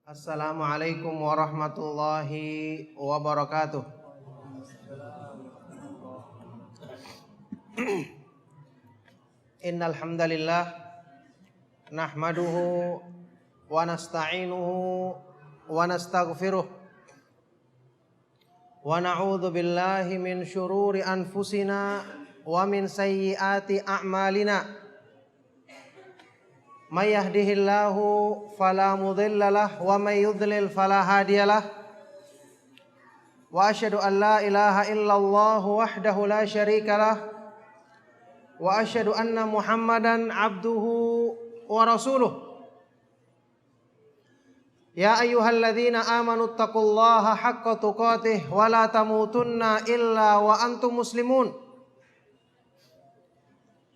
Assalamualaikum warahmatullahi wabarakatuh. Innal hamdalillah nahmaduhu wa nasta'inuhu wa nastaghfiruh wa na'udzu billahi min syururi anfusina wa min sayyiati a'malina. May yahdihillahu fala mudilla lahu wa may yudlil fala hadiyalah. Wa asyhadu an la ilaha illallah wahdahu la syarika lah. Wa asyhadu anna Muhammadan abduhu wa rasuluh. Ya ayyuhalladzina amanu taqullaha haqqa tuqatih wa la tamutunna illa wa antum muslimun.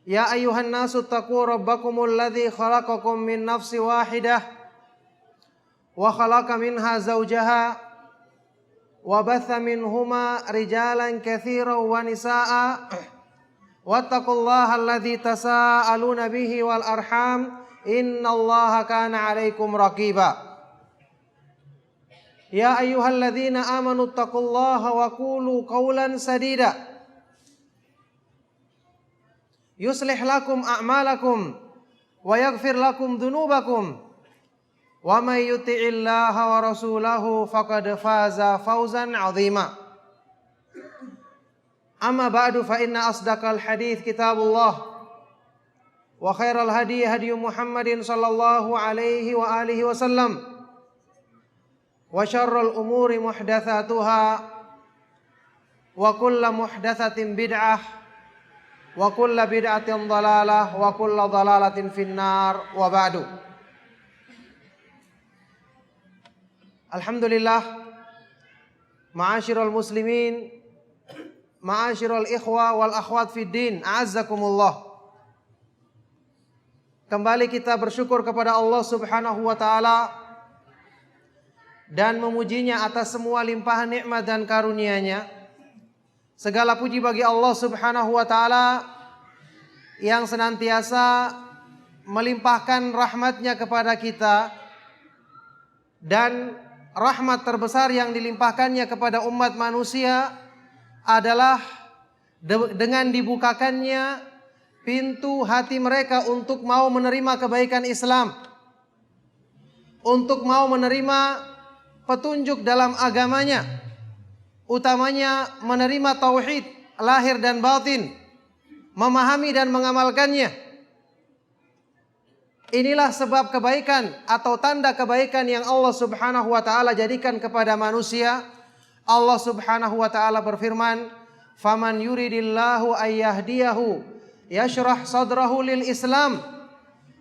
Ya ayyuhan nasu taqu rabbakumul ladzi khalaqakum min nafsin wahidah wa khalaqa minha zawjaha wa batha minhuma rijalan katsiran wa nisaa'a wattaqullaha alladzi tasaaluna bihi wal arham innallaha kana 'alaikum raqiba. Ya ayyuhalladzina amanu taqullaha wa qulu qawlan sadida yuslih lakum a'malakum wa yaghfir lakum dhunubakum wa may yuti'illaha wa rasulahu faqad faza fawzan 'azima. Amma ba'du fa inna asdaqal hadits kitabullah wa khairal hadi hadi Muhammadin sallallahu alaihi wa alihi wasallam wa syarrul umuri muhdatsatuha wa kullu muhdatsatin bid'ah wa kullu bid'atin dhalalah wa kullu dhalalatin finnar wa ba'du. Alhamdulillah, ma'asyiral muslimin, ma'asyiral ikhwa wal akhwat fid din, a'azzakumullah. Kembali kita bersyukur kepada Allah Subhanahu wa taala dan memujinya atas semua limpahan nikmat dan karunia-Nya. Segala puji bagi Allah Subhanahu wa taala yang senantiasa melimpahkan rahmatnya kepada kita, dan rahmat terbesar yang dilimpahkannya kepada umat manusia adalah dengan dibukakannya pintu hati mereka untuk mau menerima kebaikan Islam, untuk mau menerima petunjuk dalam agamanya, utamanya menerima tauhid lahir dan batin, memahami dan mengamalkannya. Inilah sebab kebaikan atau tanda kebaikan yang Allah Subhanahu wa taala jadikan kepada manusia. Allah Subhanahu wa taala berfirman, "Faman yuridillahu ayyahdiyahu yashrah sadrahu lil Islam,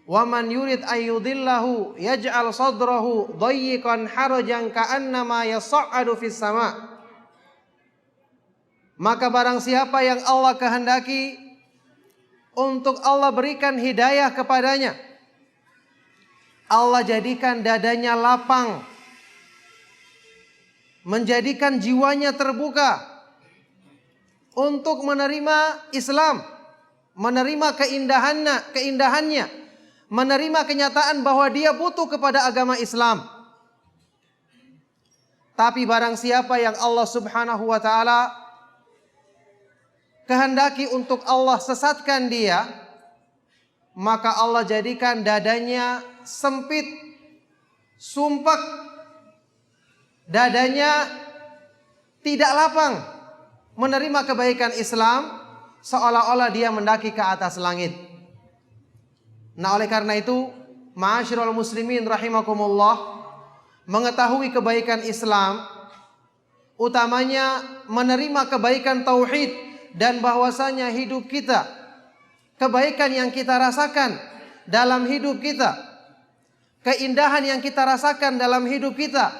wa man yurid ayyudillahu yaj'al sadrahu dayyiqan harajan ka'annama yas'adu fis sama'." Maka barang siapa yang Allah kehendaki untuk Allah berikan hidayah kepadanya, Allah jadikan dadanya lapang, menjadikan jiwanya terbuka untuk menerima Islam, menerima keindahannya, menerima kenyataan bahwa dia butuh kepada agama Islam. Tapi barang siapa yang Allah Subhanahu wa taala kehendaki untuk Allah sesatkan dia, maka Allah jadikan dadanya sempit, sumpek, dadanya tidak lapang menerima kebaikan Islam, seolah-olah dia mendaki ke atas langit. Nah, oleh karena itu, ma'asyiral muslimin rahimakumullah, mengetahui kebaikan Islam, utamanya menerima kebaikan tauhid, dan bahwasanya hidup kita, kebaikan yang kita rasakan dalam hidup kita, keindahan yang kita rasakan dalam hidup kita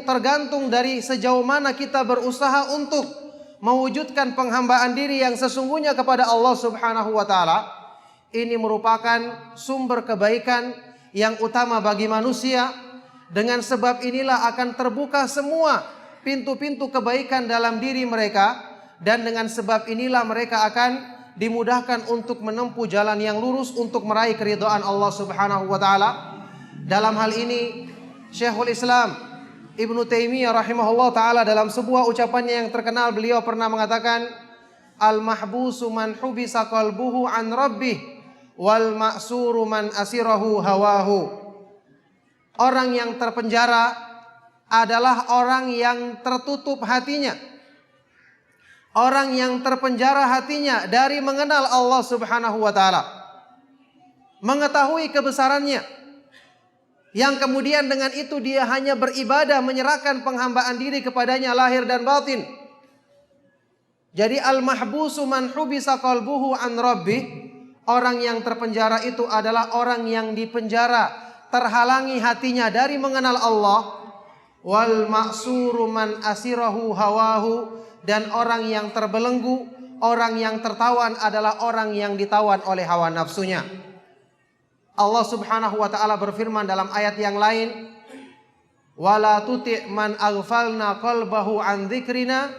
tergantung dari sejauh mana kita berusaha untuk mewujudkan penghambaan diri yang sesungguhnya kepada Allah Subhanahu wa taala. Ini merupakan sumber kebaikan yang utama bagi manusia. Dengan sebab inilah akan terbuka semua pintu-pintu kebaikan dalam diri mereka, dan dengan sebab inilah mereka akan dimudahkan untuk menempuh jalan yang lurus untuk meraih keridhaan Allah Subhanahu wa taala. Dalam hal ini Syekhul Islam Ibnu Taimiyah rahimahullah taala dalam sebuah ucapannya yang terkenal, beliau pernah mengatakan, al-mahbusu man hubisa qalbuhu an rabbih wal ma'suru man asirahu hawahu. Orang yang terpenjara adalah orang yang tertutup hatinya, orang yang terpenjara hatinya dari mengenal Allah Subhanahu wa taala, mengetahui kebesarannya, yang kemudian dengan itu dia hanya beribadah, menyerahkan penghambaan diri kepadanya lahir dan batin. Jadi al-mahbusu man hubisa qalbuhu an rabbih, orang yang terpenjara itu adalah orang yang dipenjara, terhalangi hatinya dari mengenal Allah. Wal ma'suru man asirahu hawahu, dan orang yang terbelenggu, orang yang tertawan adalah orang yang ditawan oleh hawa nafsunya. Allah Subhanahu wa taala berfirman dalam ayat yang lain, wala tuti' man aghfalna qalbahu an dzikrina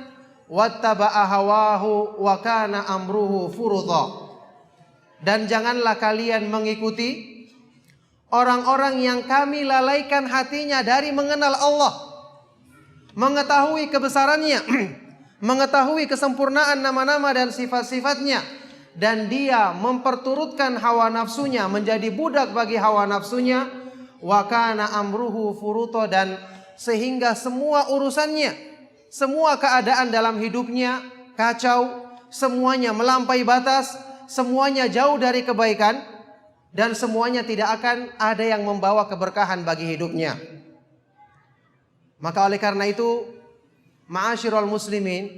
wattaba'a hawahu wa kana amruhu furudha. Dan janganlah kalian mengikuti orang-orang yang kami lalaikan hatinya dari mengenal Allah, mengetahui kebesarannya, mengetahui kesempurnaan nama-nama dan sifat-sifatnya, dan dia memperturutkan hawa nafsunya, menjadi budak bagi hawa nafsunya. Wa kana amruhu furuto, dan sehingga semua urusannya, semua keadaan dalam hidupnya kacau, semuanya melampaui batas, semuanya jauh dari kebaikan, dan semuanya tidak akan ada yang membawa keberkahan bagi hidupnya. Maka oleh karena itu, ma'asyiral muslimin,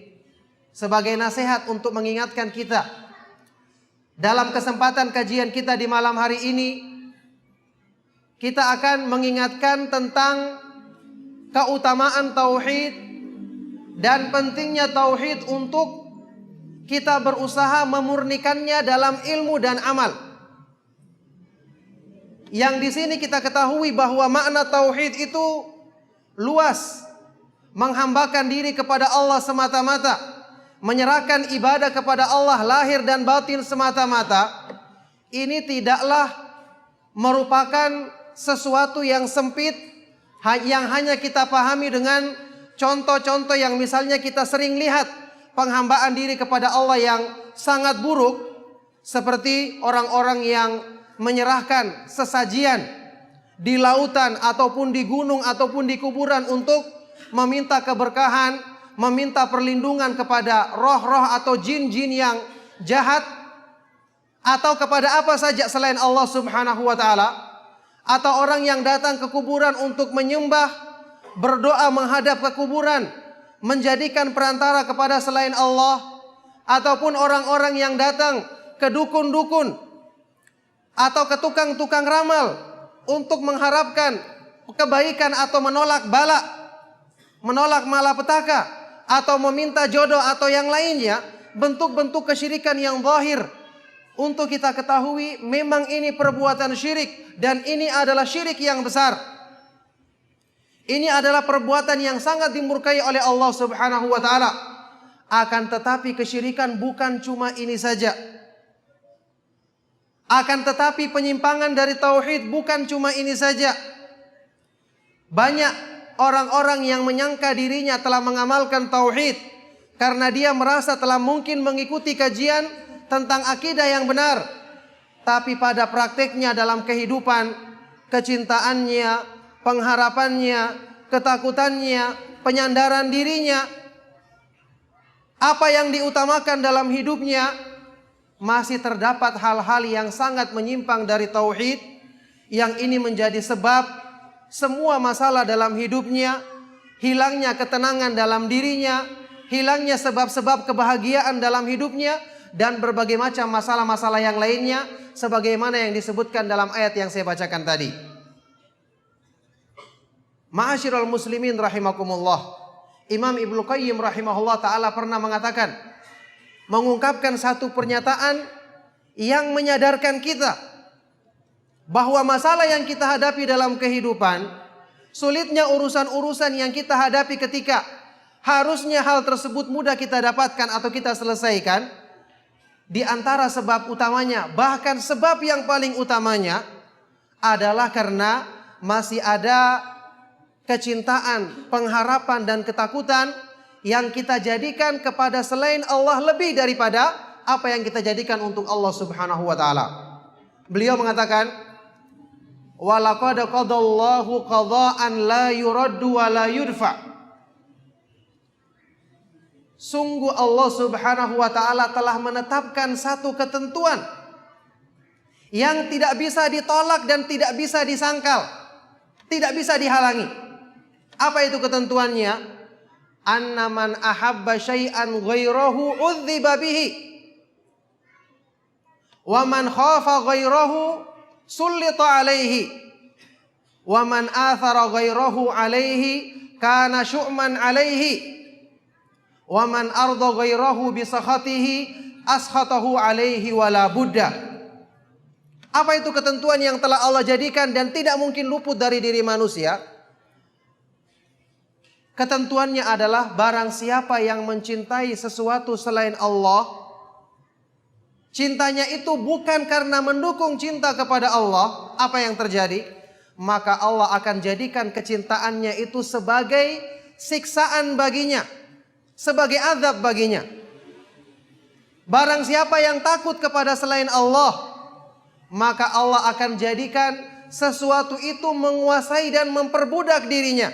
sebagai nasihat untuk mengingatkan kita, dalam kesempatan kajian kita di malam hari ini, kita akan mengingatkan tentang keutamaan tauhid dan pentingnya tauhid untuk kita berusaha memurnikannya dalam ilmu dan amal. Yang di sini kita ketahui bahwa makna tauhid itu luas, menghambakan diri kepada Allah semata-mata, menyerahkan ibadah kepada Allah lahir dan batin semata-mata. Ini tidaklah merupakan sesuatu yang sempit, yang hanya kita pahami dengan contoh-contoh yang misalnya kita sering lihat penghambaan diri kepada Allah yang sangat buruk, seperti orang-orang yang menyerahkan sesajian di lautan ataupun di gunung ataupun di kuburan untuk meminta keberkahan, meminta perlindungan kepada roh-roh atau jin-jin yang jahat, atau kepada apa saja selain Allah Subhanahu wa taala, atau orang yang datang ke kuburan untuk menyembah, berdoa menghadap ke kuburan, menjadikan perantara kepada selain Allah, ataupun orang-orang yang datang ke dukun-dukun atau ke tukang-tukang ramal untuk mengharapkan kebaikan atau menolak bala, menolak malapetaka, atau meminta jodoh atau yang lainnya, bentuk-bentuk kesyirikan yang zahir. Untuk kita ketahui memang ini perbuatan syirik, dan ini adalah syirik yang besar. Ini adalah perbuatan yang sangat dimurkai oleh Allah Subhanahu wa taala. Akan tetapi kesyirikan bukan cuma ini saja. Akan tetapi penyimpangan dari tauhid bukan cuma ini saja. Banyak orang-orang yang menyangka dirinya telah mengamalkan tauhid karena dia merasa telah mungkin mengikuti kajian tentang akidah yang benar, tapi pada prakteknya dalam kehidupan, kecintaannya, pengharapannya, ketakutannya, penyandaran dirinya, apa yang diutamakan dalam hidupnya, masih terdapat hal-hal yang sangat menyimpang dari tauhid, yang ini menjadi sebab semua masalah dalam hidupnya, hilangnya ketenangan dalam dirinya, hilangnya sebab-sebab kebahagiaan dalam hidupnya, dan berbagai macam masalah-masalah yang lainnya, sebagaimana yang disebutkan dalam ayat yang saya bacakan tadi. Ma'asyiral muslimin rahimakumullah, Imam Ibnu Qayyim rahimahullah ta'ala pernah mengatakan, mengungkapkan satu pernyataan yang menyadarkan kita bahwa masalah yang kita hadapi dalam kehidupan, sulitnya urusan-urusan yang kita hadapi ketika harusnya hal tersebut mudah kita dapatkan atau kita selesaikan, di antara sebab utamanya, bahkan sebab yang paling utamanya adalah karena masih ada kecintaan, pengharapan dan ketakutan yang kita jadikan kepada selain Allah lebih daripada apa yang kita jadikan untuk Allah Subhanahu wa taala. Beliau mengatakan, "Wa laqad qadallahu qada'an la yuraddu wa la yudfa." Sungguh Allah Subhanahu wa taala telah menetapkan satu ketentuan yang tidak bisa ditolak dan tidak bisa disangkal, tidak bisa dihalangi. Apa itu ketentuannya? Anna man ahabba syai'an ghairahu udziba bihi wa man khafa ghairahu sullita alaihi wa man athara ghairahu alaihi kana syu'man alaihi wa man arda ghairahu bi sakhatihi askhatahu alaihi wala budda. Apa itu ketentuan yang telah Allah jadikan dan tidak mungkin luput dari diri manusia? Ketentuannya adalah barang siapa yang mencintai sesuatu selain Allah, cintanya itu bukan karena mendukung cinta kepada Allah, apa yang terjadi? Maka Allah akan jadikan kecintaannya itu sebagai siksaan baginya, sebagai azab baginya. Barang siapa yang takut kepada selain Allah, maka Allah akan jadikan sesuatu itu menguasai dan memperbudak dirinya.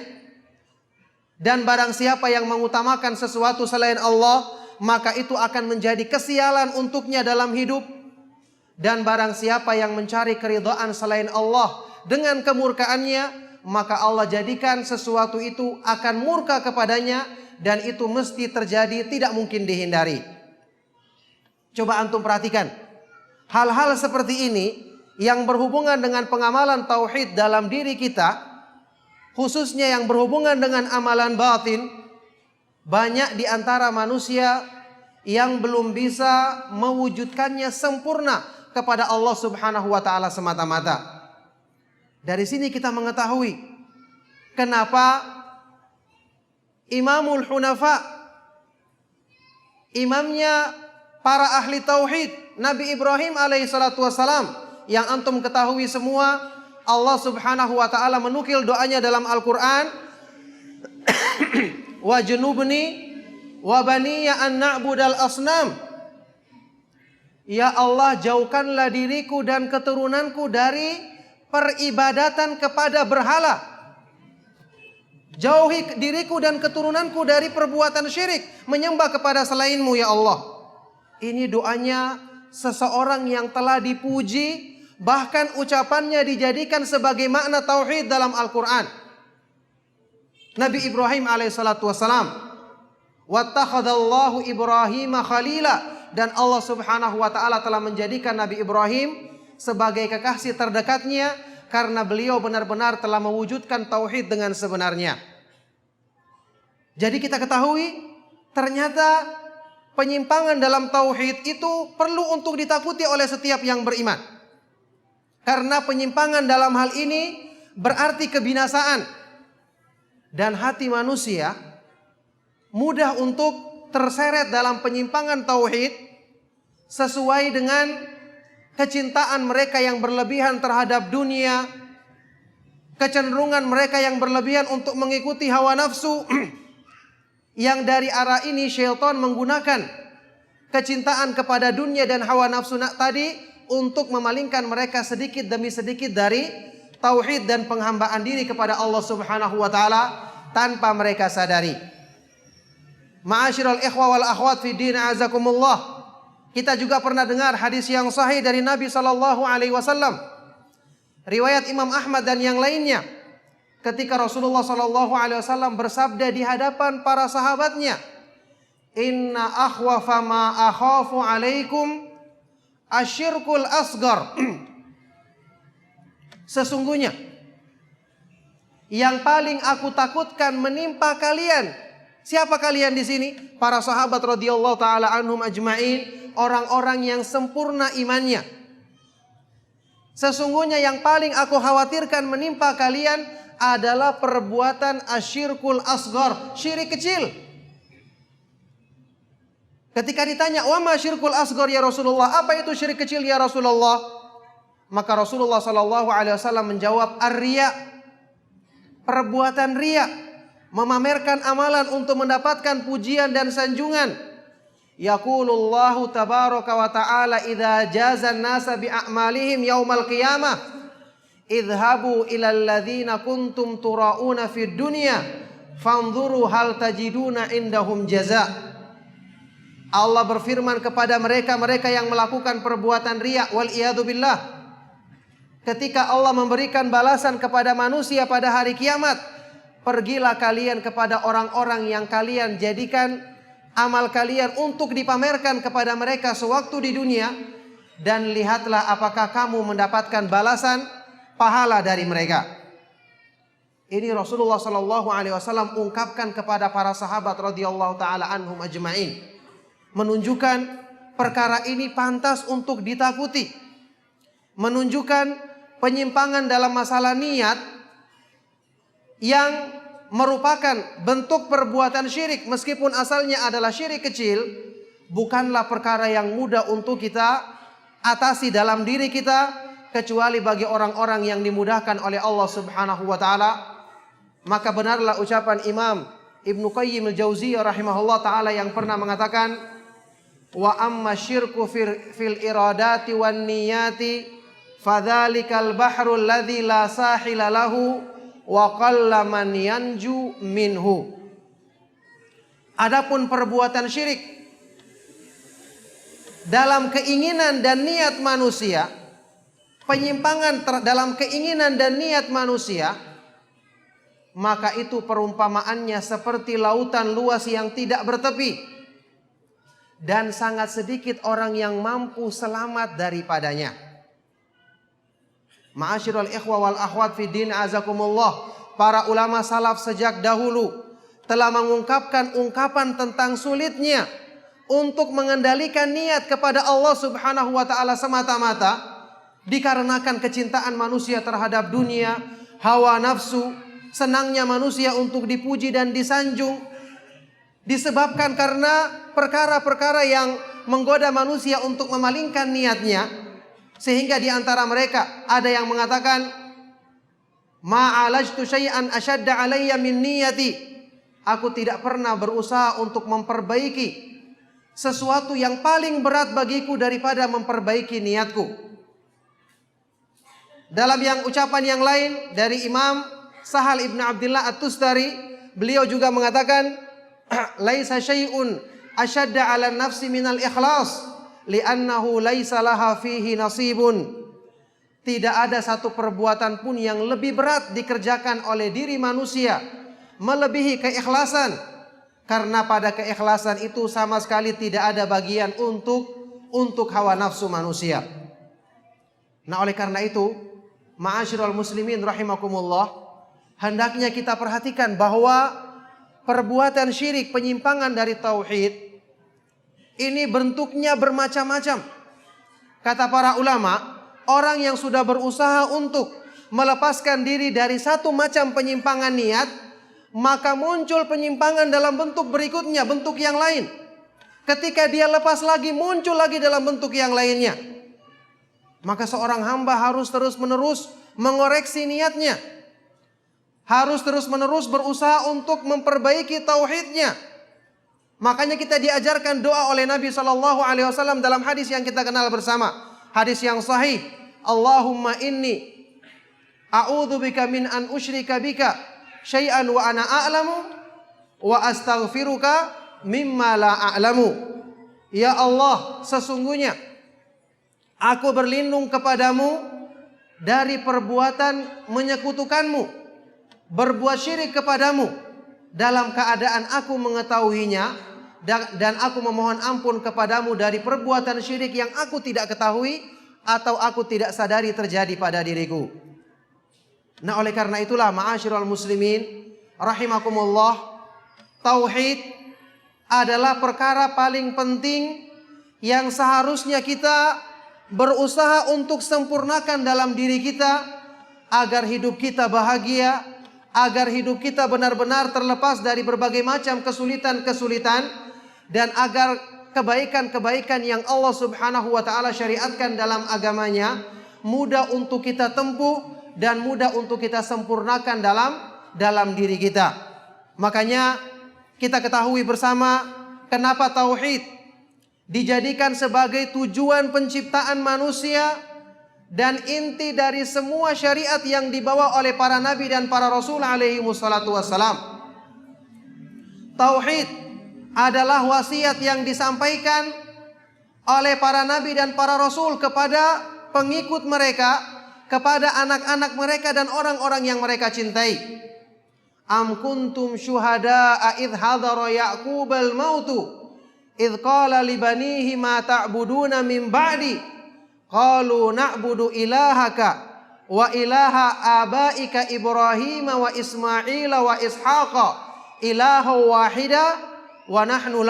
Dan barang siapa yang mengutamakan sesuatu selain Allah, maka itu akan menjadi kesialan untuknya dalam hidup. Dan barang siapa yang mencari keridhaan selain Allah dengan kemurkaannya, maka Allah jadikan sesuatu itu akan murka kepadanya, dan itu mesti terjadi, tidak mungkin dihindari. Coba antum perhatikan hal-hal seperti ini yang berhubungan dengan pengamalan tauhid dalam diri kita, khususnya yang berhubungan dengan amalan batin. Banyak di antara manusia yang belum bisa mewujudkannya sempurna kepada Allah Subhanahu wa taala semata-mata. Dari sini kita mengetahui kenapa Imamul Hunafa, imamnya para ahli tauhid, Nabi Ibrahim alaihissalatu wassalam, yang antum ketahui semua, Allah Subhanahu wa taala menukil doanya dalam Al-Qur'an, wa junubni wa baniya an na'budal asnam. Ya Allah, jauhkanlah diriku dan keturunanku dari peribadatan kepada berhala. Jauhi diriku dan keturunanku dari perbuatan syirik, menyembah kepada selainmu ya Allah. Ini doanya seseorang yang telah dipuji, bahkan ucapannya dijadikan sebagai makna tauhid dalam Al-Quran. Nabi Ibrahim alaihissalatu wassalam, wattakhadallahu Ibrahima khalila, dan Allah Subhanahu wa taala telah menjadikan Nabi Ibrahim sebagai kekasih terdekatnya karena beliau benar-benar telah mewujudkan tauhid dengan sebenarnya. Jadi kita ketahui ternyata penyimpangan dalam tauhid itu perlu untuk ditakuti oleh setiap yang beriman. Karena penyimpangan dalam hal ini berarti kebinasaan. Dan hati manusia mudah untuk terseret dalam penyimpangan tauhid sesuai dengan kecintaan mereka yang berlebihan terhadap dunia, kecenderungan mereka yang berlebihan untuk mengikuti hawa nafsu, yang dari arah ini syaitan menggunakan kecintaan kepada dunia dan hawa nafsu tadi untuk memalingkan mereka sedikit demi sedikit dari tauhid dan penghambaan diri kepada Allah Subhanahu wa taala tanpa mereka sadari. Ma'asyiral ikhwa wal akhwat fi din, azakumullah. Kita juga pernah dengar hadis yang sahih dari Nabi sallallahu alaihi wasallam, riwayat Imam Ahmad dan yang lainnya, ketika Rasulullah sallallahu alaihi wasallam bersabda di hadapan para sahabatnya, "Inna akhwafa ma akhafu alaikum asyirkul asgar." Sesungguhnya yang paling aku takutkan menimpa kalian. Siapa kalian di sini? Para sahabat radhiyallahu taala anhum ajmain, orang-orang yang sempurna imannya. Sesungguhnya yang paling aku khawatirkan menimpa kalian adalah perbuatan asyirkul asgar, syirik kecil. Ketika ditanya, "Wa ma syirkul asgar ya Rasulullah?" Apa itu syirik kecil ya Rasulullah? Maka Rasulullah sallallahu alaihi wasallam menjawab, "Ar-riya." perbuatan riya, memamerkan amalan untuk mendapatkan pujian dan sanjungan. Yaqulullahu tabaraka wa ta'ala idza jazan nasa bi a'malihim yaumal qiyamah idhabu ilal ladzina kuntum turauna fid dunya fanzuru hal tajiduna indahum jaza. Allah berfirman kepada mereka yang melakukan perbuatan riya wal iyadu billah, ketika Allah memberikan balasan kepada manusia pada hari kiamat, pergilah kalian kepada orang-orang yang kalian jadikan amal kalian untuk dipamerkan kepada mereka sewaktu di dunia, dan lihatlah apakah kamu mendapatkan balasan pahala dari mereka. Ini Rasulullah sallallahu alaihi wasallam ungkapkan kepada para sahabat radhiyallahu taala anhum ajmain, menunjukkan perkara ini pantas untuk ditakuti, menunjukkan penyimpangan dalam masalah niat yang merupakan bentuk perbuatan syirik, meskipun asalnya adalah syirik kecil, bukanlah perkara yang mudah untuk kita atasi dalam diri kita, kecuali bagi orang-orang yang dimudahkan oleh Allah Subhanahu wa taala. Maka benarlah ucapan Imam Ibnu Qayyim al-Jauziyah rahimahullah taala yang pernah mengatakan, wa amma syirku fil iradati wan niyati fadzalikal bahrul ladzi la sahila lahu wa qalla man yanju minhu. Adapun perbuatan syirik dalam keinginan dan niat manusia, penyimpangan dalam keinginan dan niat manusia, maka itu perumpamaannya seperti lautan luas yang tidak bertepi, dan sangat sedikit orang yang mampu selamat daripadanya. Ma'asyiral ikhwa wal akhwat fi din azakumullah, para ulama salaf sejak dahulu telah mengungkapkan ungkapan tentang sulitnya untuk mengendalikan niat kepada Allah Subhanahu wa taala semata-mata, dikarenakan kecintaan manusia terhadap dunia, hawa nafsu, senangnya manusia untuk dipuji dan disanjung, disebabkan karena perkara-perkara yang menggoda manusia untuk memalingkan niatnya, sehingga di antara mereka ada yang mengatakan, ma'alajtu syai'an asyadda alayya min niyati, aku tidak pernah berusaha untuk memperbaiki sesuatu yang paling berat bagiku daripada memperbaiki niatku. Dalam yang ucapan yang lain dari Imam Sahal ibn Abdullah At-Tustari, beliau juga mengatakan, laisa syai'un asyadda 'ala nafsi minal ikhlas li'annahu laisa laha fihi nasibun. Tidak ada satu perbuatan pun yang lebih berat dikerjakan oleh diri manusia melebihi keikhlasan, karena pada keikhlasan itu sama sekali tidak ada bagian untuk hawa nafsu manusia. Nah, oleh karena itu, ma'asyiral muslimin rahimakumullah, hendaknya kita perhatikan bahwa perbuatan syirik, penyimpangan dari tauhid, ini bentuknya bermacam-macam. Kata para ulama, orang yang sudah berusaha untuk melepaskan diri dari satu macam penyimpangan niat, maka muncul penyimpangan dalam bentuk berikutnya, bentuk yang lain. Ketika dia lepas lagi, muncul lagi dalam bentuk yang lainnya. Maka seorang hamba harus terus-menerus mengoreksi niatnya, harus terus-menerus berusaha untuk memperbaiki tauhidnya. Makanya kita diajarkan doa oleh Nabi SAW dalam hadis yang kita kenal bersama, hadis yang sahih. Allahumma inni a'udzubika min an usyrika bika syai'an wa ana a'lamu wa astaghfiruka mimma la a'lamu. Ya Allah, sesungguhnya aku berlindung kepadamu dari perbuatan menyekutukanmu, berbuat syirik kepadamu, dalam keadaan aku mengetahuinya, dan aku memohon ampun kepadamu dari perbuatan syirik yang aku tidak ketahui atau aku tidak sadari terjadi pada diriku. Nah, oleh karena itulah ma'asyiral muslimin rahimakumullah, tauhid adalah perkara paling penting yang seharusnya kita berusaha untuk sempurnakan dalam diri kita, agar hidup kita bahagia, agar hidup kita benar-benar terlepas dari berbagai macam kesulitan-kesulitan, dan agar kebaikan-kebaikan yang Allah Subhanahu wa taala syariatkan dalam agamanya mudah untuk kita tempuh dan mudah untuk kita sempurnakan dalam diri kita. Makanya kita ketahui bersama kenapa tauhid dijadikan sebagai tujuan penciptaan manusia dan inti dari semua syariat yang dibawa oleh para nabi dan para rasul alaihi wassalatu wassalam. Tauhid adalah wasiat yang disampaikan oleh para nabi dan para rasul kepada pengikut mereka, kepada anak-anak mereka dan orang-orang yang mereka cintai. Am kuntum syuhada'a idh hadara Ya'qubal mautu idh qala li banihi ma ta'buduna min ba'di qalu na'budu ilahaka wa ilaha abaika Ibrahim wa Ismail wa Ishaqa ilaha wahida wa nahnu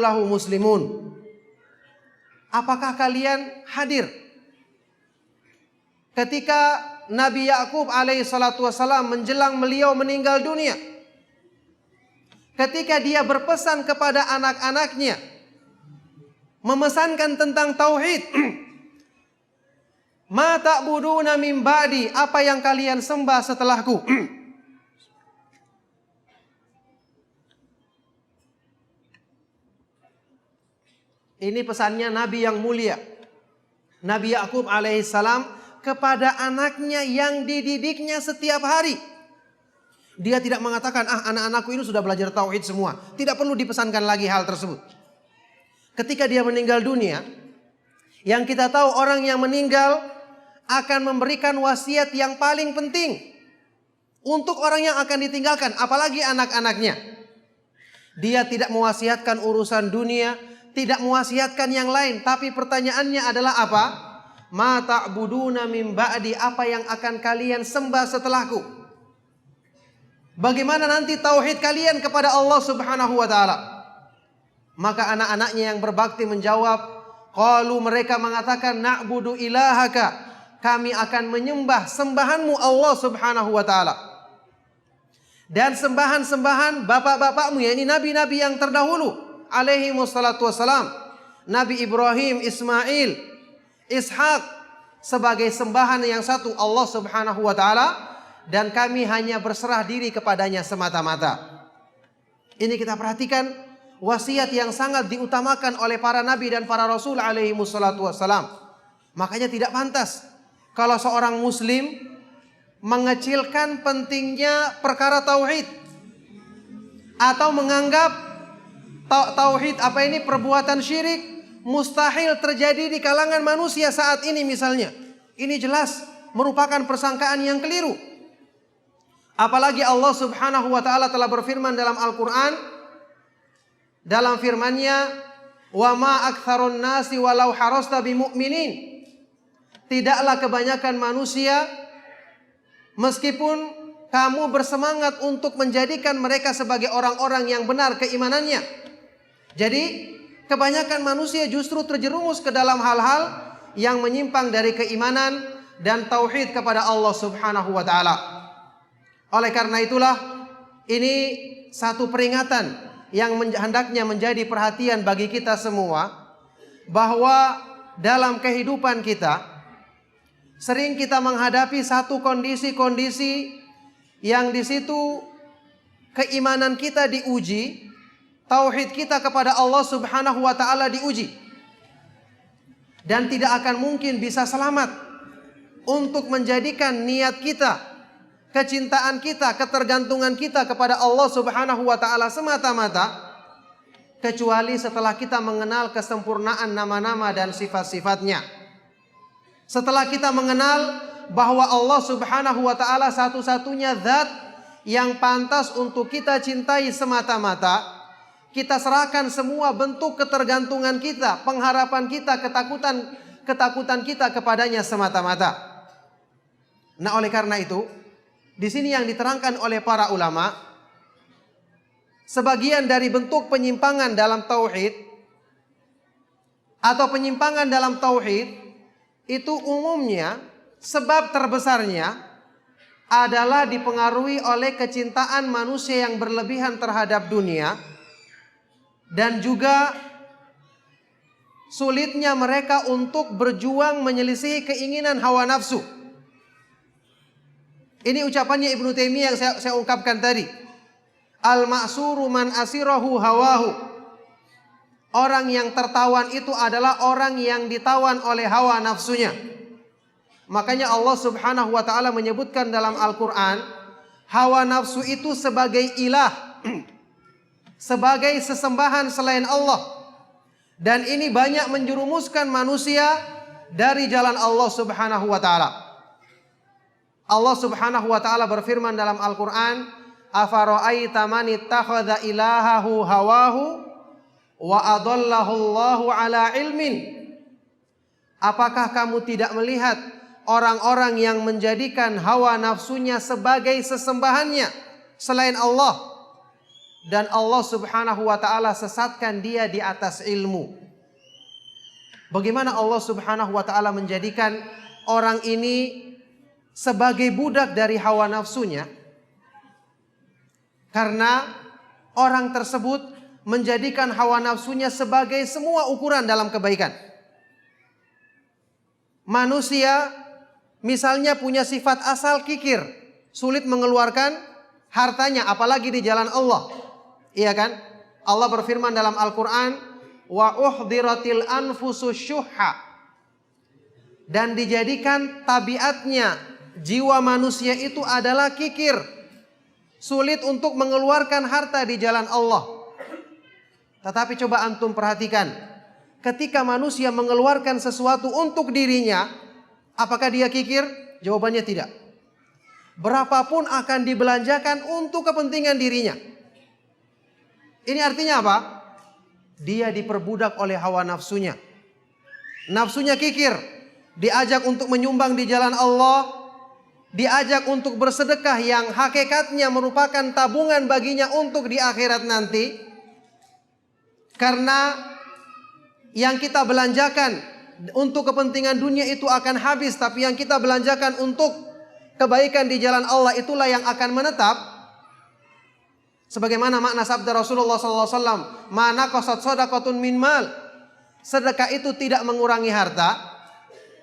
lahu muslimun. Apakah kalian hadir ketika Nabi Ya'qub alaihi salatu wassalam menjelang beliau meninggal dunia, ketika dia berpesan kepada anak-anaknya, memesankan tentang tauhid. Ma ta'buduna min ba'di, apa yang kalian sembah setelahku. Ini pesannya Nabi yang mulia, Nabi Ya'qub alaihissalam kepada anaknya yang dididiknya setiap hari. Dia tidak mengatakan, anak-anakku ini sudah belajar tauhid semua, tidak perlu dipesankan lagi hal tersebut. Ketika dia meninggal dunia, yang kita tahu orang yang meninggal akan memberikan wasiat yang paling penting untuk orang yang akan ditinggalkan, apalagi anak-anaknya. Dia tidak mewasiatkan urusan dunia, tidak mewasiatkan yang lain, tapi pertanyaannya adalah apa? Ma ta'buduna min ba'di, apa yang akan kalian sembah setelahku? Bagaimana nanti tauhid kalian kepada Allah Subhanahu wa taala? Maka anak-anaknya yang berbakti menjawab, qalu, mereka mengatakan, na'budu ilahaka, kami akan menyembah sembahanmu Allah Subhanahu wa taala. Dan sembahan-sembahan bapak-bapakmu, yakni nabi-nabi yang terdahulu alaihi wassalatu wassalam, Nabi Ibrahim, Ismail, Ishak, sebagai sembahan yang satu Allah Subhanahu wa taala, dan kami hanya berserah diri kepadanya semata-mata. Ini kita perhatikan wasiat yang sangat diutamakan oleh para nabi dan para rasul alaihi wassalatu wassalam. Makanya tidak pantas kalau seorang muslim mengecilkan pentingnya perkara tauhid atau menganggap tauhid perbuatan syirik mustahil terjadi di kalangan manusia saat ini misalnya. Ini jelas merupakan persangkaan yang keliru. Apalagi Allah Subhanahu wa taala telah berfirman dalam Al-Qur'an, dalam firman-Nya, "Wa ma aktsarun nasi walau harasta bimu'minin." Tidaklah kebanyakan manusia meskipun kamu bersemangat untuk menjadikan mereka sebagai orang-orang yang benar keimanannya. Jadi kebanyakan manusia justru terjerumus ke dalam hal-hal yang menyimpang dari keimanan dan tauhid kepada Allah Subhanahu wa taala. Oleh karena itulah ini satu peringatan yang hendaknya menjadi perhatian bagi kita semua, bahwa dalam kehidupan kita sering kita menghadapi satu kondisi-kondisi yang di situ keimanan kita diuji, tauhid kita kepada Allah Subhanahu wa taala diuji. Dan tidak akan mungkin bisa selamat untuk menjadikan niat kita, kecintaan kita, ketergantungan kita kepada Allah Subhanahu wa taala semata-mata, kecuali setelah kita mengenal kesempurnaan nama-nama dan sifat-sifatnya. Setelah kita mengenal bahwa Allah Subhanahu wa taala satu-satunya zat yang pantas untuk kita cintai semata-mata, kita serahkan semua bentuk ketergantungan kita, pengharapan kita, ketakutan kita kepadanya semata-mata. Nah, oleh karena itu, di sini yang diterangkan oleh para ulama, sebagian dari bentuk penyimpangan dalam tauhid atau penyimpangan dalam tauhid itu umumnya sebab terbesarnya adalah dipengaruhi oleh kecintaan manusia yang berlebihan terhadap dunia, dan juga sulitnya mereka untuk berjuang menyelisihi keinginan hawa nafsu. Ini ucapannya Ibnu Taimiyah yang saya ungkapkan tadi. Al-ma'suru man asirahu hawahu. Orang yang tertawan itu adalah orang yang ditawan oleh hawa nafsunya. Makanya Allah Subhanahu wa taala menyebutkan dalam Al-Qur'an, hawa nafsu itu sebagai ilah, sebagai sesembahan selain Allah. Dan ini banyak menjerumuskan manusia dari jalan Allah Subhanahu wa taala. Allah Subhanahu wa taala berfirman dalam Al-Qur'an, "Afara'aita man ittakhadha ilahahu hawahu wa adallahu Allahu ala ilmin?" Apakah kamu tidak melihat orang-orang yang menjadikan hawa nafsunya sebagai sesembahannya selain Allah, dan Allah Subhanahu wa taala sesatkan dia di atas ilmu? Bagaimana Allah Subhanahu wa taala menjadikan orang ini sebagai budak dari hawa nafsunya? Karena orang tersebut menjadikan hawa nafsunya sebagai semua ukuran dalam kebaikan. Manusia misalnya punya sifat asal kikir, sulit mengeluarkan hartanya apalagi di jalan Allah. Iya kan? Allah berfirman dalam Al-Qur'an, "Wa uhdiratil anfusus syuhha." Dan dijadikan tabiatnya jiwa manusia itu adalah kikir, sulit untuk mengeluarkan harta di jalan Allah. Tetapi coba antum perhatikan, ketika manusia mengeluarkan sesuatu untuk dirinya, apakah dia kikir? Jawabannya tidak. Berapapun akan dibelanjakan untuk kepentingan dirinya. Ini artinya apa? Dia diperbudak oleh hawa nafsunya. Nafsunya kikir, diajak untuk menyumbang di jalan Allah, diajak untuk bersedekah yang hakikatnya merupakan tabungan baginya untuk di akhirat nanti. Karena yang kita belanjakan untuk kepentingan dunia itu akan habis, tapi yang kita belanjakan untuk kebaikan di jalan Allah itulah yang akan menetap. Sebagaimana makna sabda Rasulullah SAW, "Ma naqasat shadaqatun min mal." Sedekah itu tidak mengurangi harta,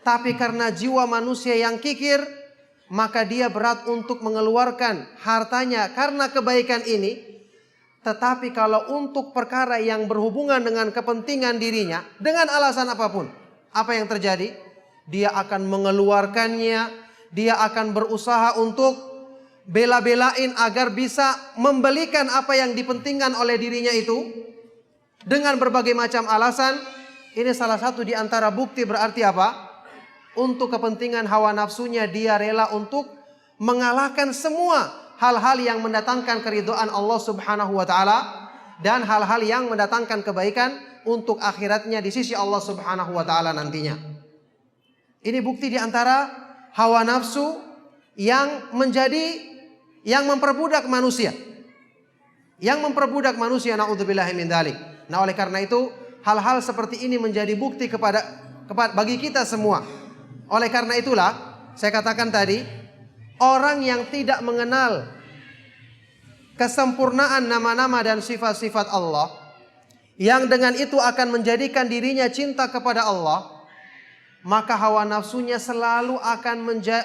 tapi karena jiwa manusia yang kikir, maka dia berat untuk mengeluarkan hartanya karena kebaikan ini. Tetapi kalau untuk perkara yang berhubungan dengan kepentingan dirinya, dengan alasan apapun, apa yang terjadi? Dia akan mengeluarkannya, dia akan berusaha untuk bela-belain agar bisa membelikan apa yang dipentingkan oleh dirinya itu dengan berbagai macam alasan. Ini salah satu di antara bukti berarti apa? Untuk kepentingan hawa nafsunya dia rela untuk mengalahkan semua hal-hal yang mendatangkan keridhaan Allah Subhanahu wa taala dan hal-hal yang mendatangkan kebaikan untuk akhiratnya di sisi Allah Subhanahu wa taala nantinya. Ini bukti di antara hawa nafsu yang memperbudak manusia. Yang memperbudak manusia, naudzubillahi min dzalik. Nah, oleh karena itu hal-hal seperti ini menjadi bukti bagi kita semua. Oleh karena itulah saya katakan tadi, orang yang tidak mengenal kesempurnaan nama-nama dan sifat-sifat Allah, yang dengan itu akan menjadikan dirinya cinta kepada Allah, maka hawa nafsunya selalu akan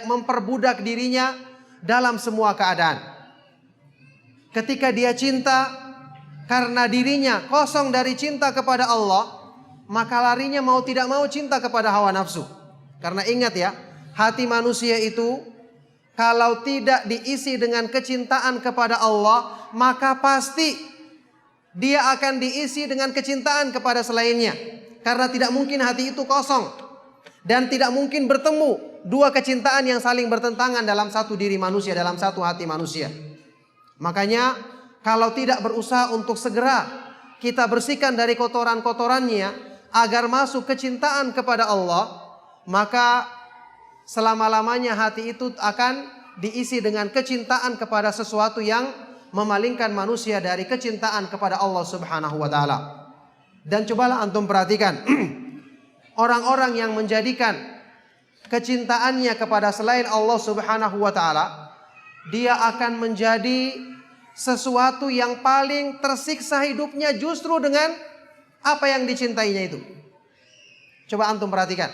memperbudak dirinya dalam semua keadaan. Ketika dia cinta karena dirinya kosong dari cinta kepada Allah, maka larinya mau tidak mau cinta kepada hawa nafsu. Karena ingat ya, hati manusia itu kalau tidak diisi dengan kecintaan kepada Allah, maka pasti dia akan diisi dengan kecintaan kepada selainnya. Karena tidak mungkin hati itu kosong, dan tidak mungkin bertemu dua kecintaan yang saling bertentangan dalam satu diri manusia, dalam satu hati manusia. Makanya kalau tidak berusaha untuk segera kita bersihkan dari kotoran-kotorannya agar masuk kecintaan kepada Allah, maka selama-lamanya hati itu akan diisi dengan kecintaan kepada sesuatu yang memalingkan manusia dari kecintaan kepada Allah Subhanahu wa taala. Dan cobalah antum perhatikan orang-orang yang menjadikan kecintaannya kepada selain Allah Subhanahu wa taala, dia akan menjadi sesuatu yang paling tersiksa hidupnya justru dengan apa yang dicintainya itu. Coba antum perhatikan.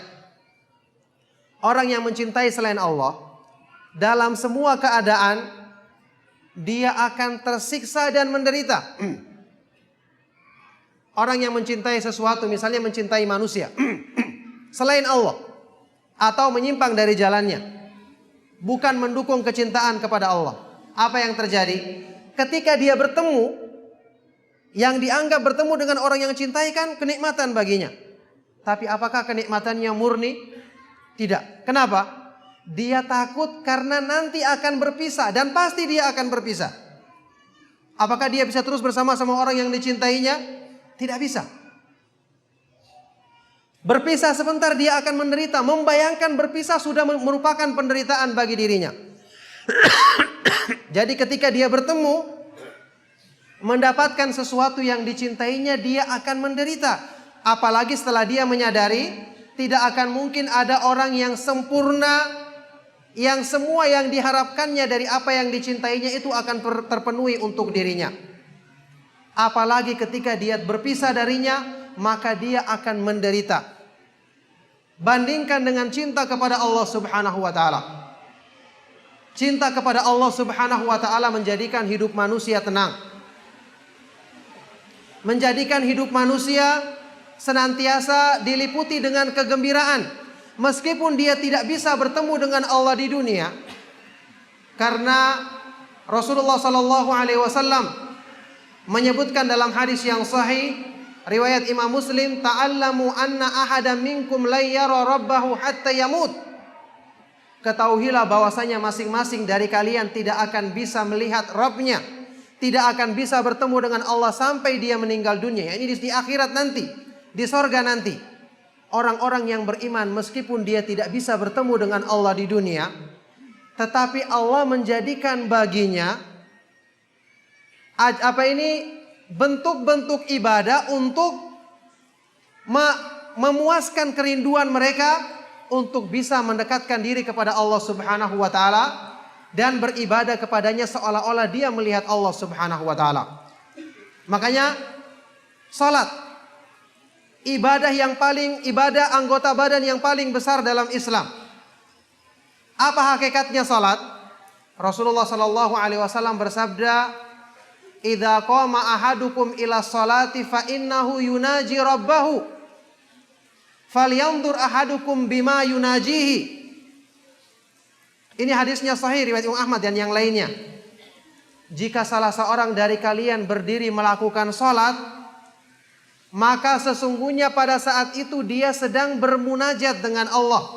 Orang yang mencintai selain Allah, dalam semua keadaan dia akan tersiksa dan menderita. Orang yang mencintai sesuatu, misalnya mencintai manusia selain Allah, atau menyimpang dari jalannya, bukan mendukung kecintaan kepada Allah, apa yang terjadi? Ketika dia bertemu, yang dianggap bertemu dengan orang yang cintai kan kenikmatan baginya. Tapi apakah kenikmatannya murni? Tidak. Kenapa? Dia takut karena nanti akan berpisah, dan pasti dia akan berpisah. Apakah dia bisa terus bersama sama orang yang dicintainya? Tidak bisa. Berpisah sebentar dia akan menderita. Membayangkan berpisah sudah merupakan penderitaan bagi dirinya. Jadi ketika dia bertemu, mendapatkan sesuatu yang dicintainya, dia akan menderita. Apalagi setelah dia menyadari tidak akan mungkin ada orang yang sempurna, yang semua yang diharapkannya dari apa yang dicintainya itu akan terpenuhi untuk dirinya. Apalagi ketika dia berpisah darinya, maka dia akan menderita. Bandingkan dengan cinta kepada Allah Subhanahu wa taala. Cinta kepada Allah Subhanahu wa taala menjadikan hidup manusia tenang. Menjadikan hidup manusia senantiasa diliputi dengan kegembiraan, meskipun dia tidak bisa bertemu dengan Allah di dunia. Karena Rasulullah sallallahu alaihi wasallam menyebutkan dalam hadis yang sahih riwayat Imam Muslim, ta'allamu anna ahadan minkum la yara rabbahu hatta yamut. Ketahuilah bahwasanya masing-masing dari kalian tidak akan bisa melihat Rabbnya, tidak akan bisa bertemu dengan Allah sampai dia meninggal dunia. Ini di akhirat nanti, di sorga nanti. Orang-orang yang beriman meskipun dia tidak bisa bertemu dengan Allah di dunia, tetapi Allah menjadikan baginya bentuk-bentuk ibadah untuk memuaskan kerinduan mereka untuk bisa mendekatkan diri kepada Allah Subhanahu wa taala dan beribadah kepadanya seolah-olah dia melihat Allah Subhanahu wa taala. Makanya salat, ibadah anggota badan yang paling besar dalam Islam. Apa hakikatnya salat? Rasulullah sallallahu alaihi wasallam bersabda, "Idza qama ahadukum ila sholati fa innahu yunaji rabbahu. Falyanzur ahadukum bima yunajihi." Ini hadisnya sahih riwayat Imam Ahmad dan yang lainnya. Jika salah seorang dari kalian berdiri melakukan salat, maka sesungguhnya pada saat itu dia sedang bermunajat dengan Allah.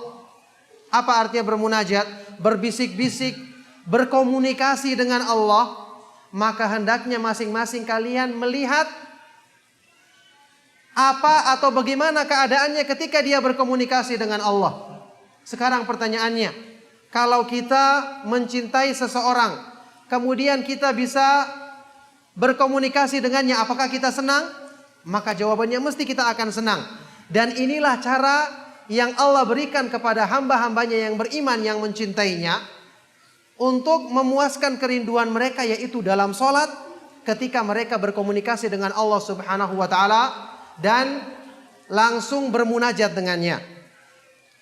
Apa artinya bermunajat? Berbisik-bisik, berkomunikasi dengan Allah. Maka hendaknya masing-masing kalian melihat apa atau bagaimana keadaannya ketika dia berkomunikasi dengan Allah. Sekarang pertanyaannya, kalau kita mencintai seseorang, kemudian kita bisa berkomunikasi dengannya, apakah kita senang? Maka jawabannya mesti kita akan senang. Dan inilah cara yang Allah berikan kepada hamba-hambanya yang beriman, yang mencintainya, untuk memuaskan kerinduan mereka, yaitu dalam sholat ketika mereka berkomunikasi dengan Allah Subhanahu wa taala dan langsung bermunajat dengannya.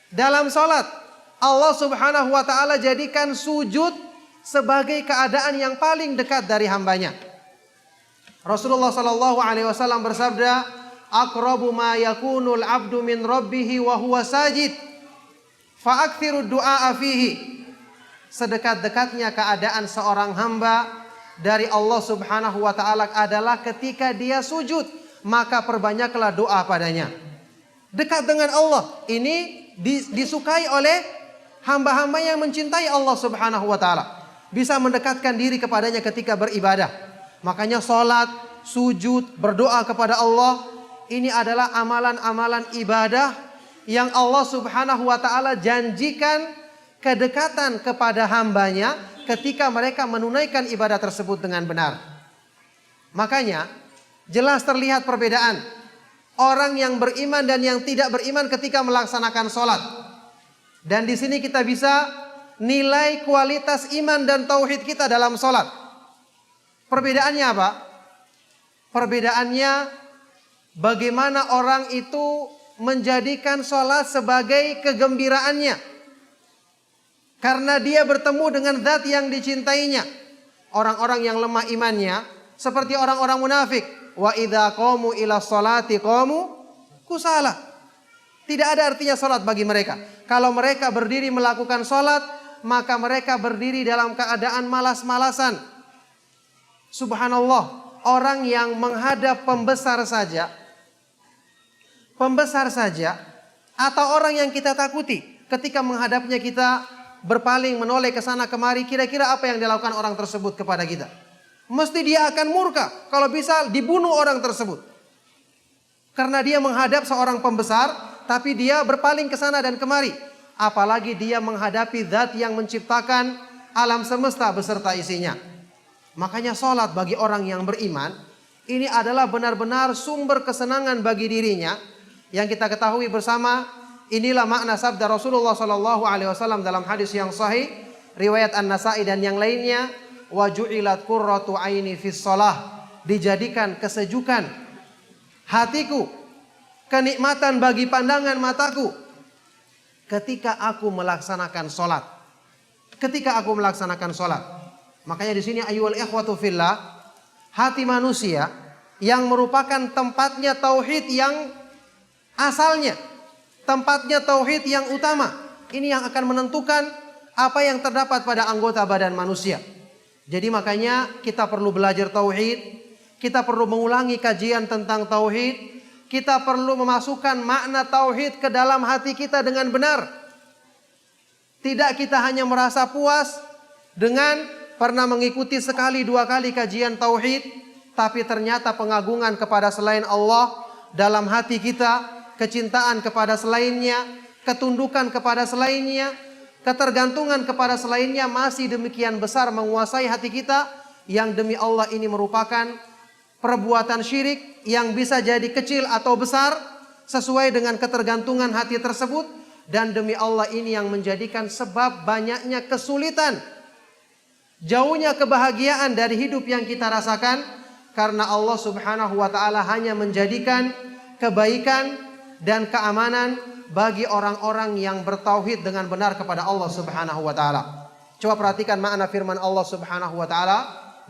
Dalam sholat Allah Subhanahu wa taala jadikan sujud sebagai keadaan yang paling dekat dari hambanya. Rasulullah sallallahu alaihi wasallam bersabda, "Aqrabu ma yakunul 'abdu min rabbih wa huwa sajid, fa aktsiru du'a fihi." Sedekat-dekatnya keadaan seorang hamba dari Allah Subhanahu wa taala adalah ketika dia sujud, maka perbanyaklah doa padanya. Dekat dengan Allah ini disukai oleh hamba-hamba yang mencintai Allah Subhanahu wa taala. Bisa mendekatkan diri kepadanya ketika beribadah. Makanya salat, sujud, berdoa kepada Allah, ini adalah amalan-amalan ibadah yang Allah Subhanahu wa taala janjikan kedekatan kepada hambanya ketika mereka menunaikan ibadah tersebut dengan benar. Makanya jelas terlihat perbedaan orang yang beriman dan yang tidak beriman ketika melaksanakan sholat. Dan di sini kita bisa nilai kualitas iman dan tauhid kita dalam sholat. Perbedaannya apa? Perbedaannya bagaimana orang itu menjadikan sholat sebagai kegembiraannya. Karena dia bertemu dengan zat yang dicintainya. Orang-orang yang lemah imannya seperti orang-orang munafik. Wa idza qamu ila sholati qamu kusala. Tidak ada artinya salat bagi mereka. Kalau mereka berdiri melakukan salat, maka mereka berdiri dalam keadaan malas-malasan. Subhanallah, orang yang menghadap pembesar saja atau orang yang kita takuti, ketika menghadapnya kita berpaling menoleh ke sana kemari, kira-kira apa yang dilakukan orang tersebut kepada kita? Mesti dia akan murka, kalau bisa dibunuh orang tersebut. Karena dia menghadap seorang pembesar, tapi dia berpaling ke sana dan kemari. Apalagi dia menghadapi zat yang menciptakan alam semesta beserta isinya. Makanya sholat bagi orang yang beriman, ini adalah benar-benar sumber kesenangan bagi dirinya. Yang kita ketahui bersama, inilah makna sabda Rasulullah SAW dalam hadis yang sahih, riwayat An-Nasa'i dan yang lainnya, wa ju'ilat qurratu aini fis shalah, dijadikan kesejukan hatiku, kenikmatan bagi pandangan mataku ketika aku melaksanakan salat. Ketika aku melaksanakan salat. Makanya di sini ayyuhal ikhwatu fillah, hati manusia yang merupakan tempatnya tauhid yang asalnya, tempatnya tauhid yang utama, ini yang akan menentukan apa yang terdapat pada anggota badan manusia. Jadi makanya kita perlu belajar tauhid, kita perlu mengulangi kajian tentang tauhid, kita perlu memasukkan makna tauhid ke dalam hati kita dengan benar. Tidak kita hanya merasa puas dengan pernah mengikuti sekali dua kali kajian tauhid, tapi ternyata pengagungan kepada selain Allah dalam hati kita, kecintaan kepada selainnya, ketundukan kepada selainnya, ketergantungan kepada selainnya masih demikian besar menguasai hati kita, yang demi Allah ini merupakan perbuatan syirik yang bisa jadi kecil atau besar sesuai dengan ketergantungan hati tersebut, dan demi Allah ini yang menjadikan sebab banyaknya kesulitan, jauhnya kebahagiaan dari hidup yang kita rasakan, karena Allah Subhanahu wa taala hanya menjadikan kebaikan dan keamanan bagi orang-orang yang bertauhid dengan benar kepada Allah Subhanahu wa taala. Coba perhatikan makna firman Allah Subhanahu wa taala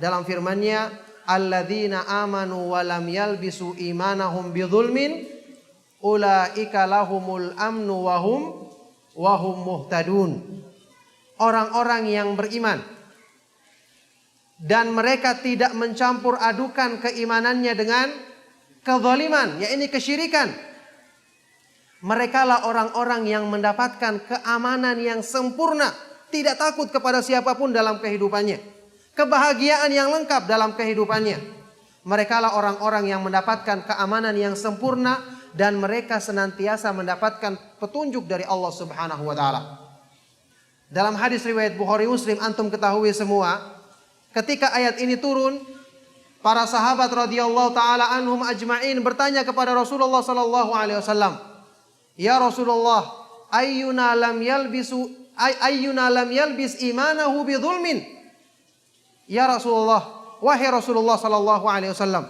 dalam firman-Nya, alladzina amanu wa lam yalbisu imanahum bidzulmin ulaika lahumul amnu wa hum muhtadun. Orang-orang yang beriman dan mereka tidak mencampur adukan keimanannya dengan kezaliman, yaitu kesyirikan. Mereka lah orang-orang yang mendapatkan keamanan yang sempurna, tidak takut kepada siapapun dalam kehidupannya, kebahagiaan yang lengkap dalam kehidupannya. Mereka lah orang-orang yang mendapatkan keamanan yang sempurna, dan mereka senantiasa mendapatkan petunjuk dari Allah Subhanahu wa taala. Dalam hadis riwayat Bukhari Muslim, antum ketahui semua, ketika ayat ini turun, para sahabat radhiyallahu taala anhum ajma'in bertanya kepada Rasulullah sallallahu alaihi wasallam, "Ya Rasulullah, ayyuna lam yalbis imanahu bidzulmin?" Ya Rasulullah, wahai Rasulullah sallallahu alaihi wasallam,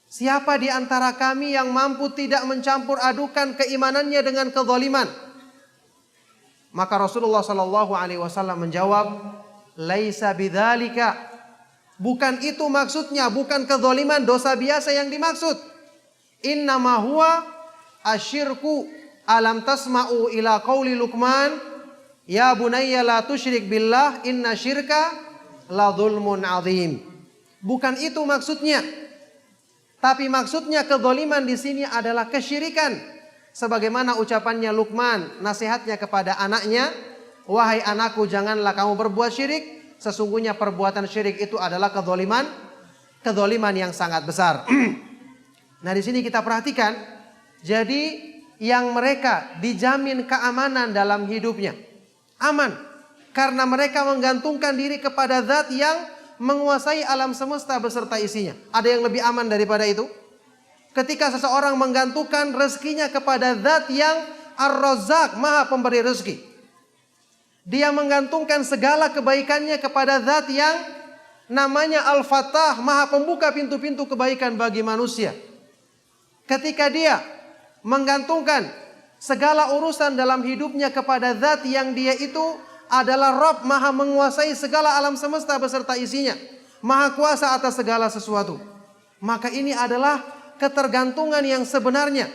siapa di antara kami yang mampu tidak mencampur adukan keimanannya dengan kezaliman? Maka Rasulullah sallallahu alaihi wasallam menjawab, laisa bidzalika. Bukan itu maksudnya, bukan kezaliman, dosa biasa yang dimaksud. Innama huwa asyirku. Alam tasma'u ila qauli Luqman, ya bunayya la tusyrik billah inna syirka la dzulmun adzim. Bukan itu maksudnya. Tapi maksudnya kezaliman di sini adalah kesyirikan. Sebagaimana ucapannya Luqman, nasihatnya kepada anaknya, wahai anakku, janganlah kamu berbuat syirik. Sesungguhnya perbuatan syirik itu adalah kezaliman yang sangat besar. Nah, di sini kita perhatikan, jadi yang mereka dijamin keamanan dalam hidupnya, aman, karena mereka menggantungkan diri kepada zat yang menguasai alam semesta beserta isinya. Ada yang lebih aman daripada itu? Ketika seseorang menggantungkan rezekinya kepada zat yang Ar-Razzaq, Maha Pemberi rezeki. Dia menggantungkan segala kebaikannya kepada zat yang namanya Al-Fattah, Maha Pembuka pintu-pintu kebaikan bagi manusia. Ketika dia menggantungkan segala urusan dalam hidupnya kepada zat yang dia itu adalah Rabb, maha menguasai segala alam semesta beserta isinya, maha kuasa atas segala sesuatu. Maka ini adalah ketergantungan yang sebenarnya.